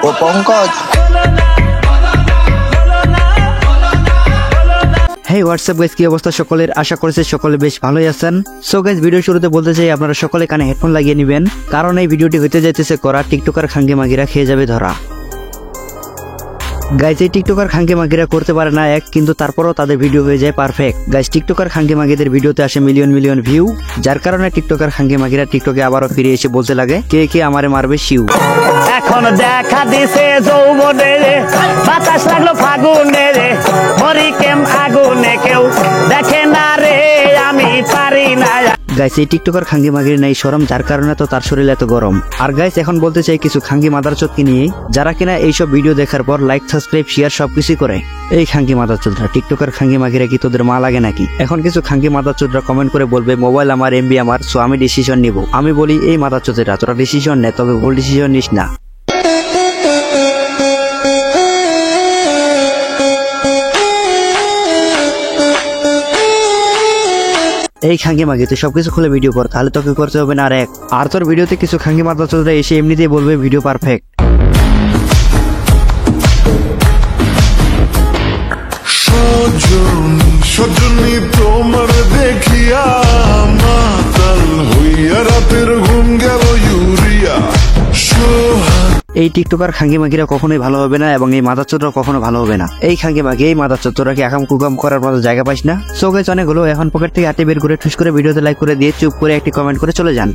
ও পঙ্কজ। হেই WhatsApp guys, কি অবস্থা সকলের? আশা করছি সকলে বেশ ভালোই আছেন। সো গাইস, ভিডিও শুরুতে বলতে চাই আপনারা সকলে কানে হেডফোন লাগিয়ে নেবেন, কারণ এই ভিডিওটি হতে যাইতেছে করা টিকটকার খাঙ্গে মাগিরা খেয়ে যাবে ধরা। গাইস, এই টিকটকার খাঙ্গে মাগিরা করতে পারে না এক, কিন্তু তারপরও তাদের ভিডিও হয়ে যায় পারফেক্ট। গাইস, টিকটকার খাঙ্গে মাগিদের ভিডিওতে আসে মিলিয়ন মিলিয়ন ভিউ, যার কারণে টিকটকার খাঙ্গে মাগিরা টিকটকে আবারও ফিরে এসে বলতে লাগে কে কে আমারে মারবে শিউ। এখন দেখা দিছে যৌবনে রে, বাতাস লাগলো ফাগুনে রে, মরি কেম আগুনে কেউ দেখে না রে, আমি পারি না। গাইস, এই টিকটকার খাঙ্গি মাগির নাই শরম, যার কারণে তো তার শরীর এত গরম। আর গাইস, এখন বলতে চাই কিছু খাঙ্গি মাদারচোদকে নিয়ে, যারা কিনা এইসব ভিডিও দেখার পর লাইক সাবস্ক্রাইব শেয়ার সবকিছু করে। এই খাঙ্গি মাদারচোদরা, টিকটকার খাঙ্গি মাগিরা কি তোদের মা লাগে নাকি? এখন কিছু খাঙ্গি মাদারচোদরা কমেন্ট করে বলবে মোবাইল আমার, এমবি আমার, সো আমি ডিসিশন নিব। আমি বলি এই মাদারচোদেরা, তোরা ডিসিশন নে, তবে ভুল ডিসিশন নিস না। এই খাঙ্গি মাগি, তুই সবকিছু খুলে ভিডিও কর, তাহলে তোকে করতে হবে না আর এক। আর তোর ভিডিওতে কিছু খাঙ্গি মাদারচোদরা এসে এমনিতেই বলবে ভিডিও পারফেক্ট। সজনী তোমার দেখিয়া মাতাল হইয়া রাতের ঘুম গেল ইউরিয়া। এই টিকটকার খাঙ্গি মাগিরা কখনোই ভালো হবে না, এবং এই মাদারচোদরা কখনো ভালো হবে না। এই খাঙ্গি মাগি, এই মাদারচোদরা কি আকাম কুকাম করার মতো জায়গা পাইস না? সো গাইস, অনেক হলো, এখন পকেট থেকে আটে বের করে ঠুস করে ভিডিওতে লাইক করে দিয়ে চুপ করে একটি কমেন্ট করে চলে যান।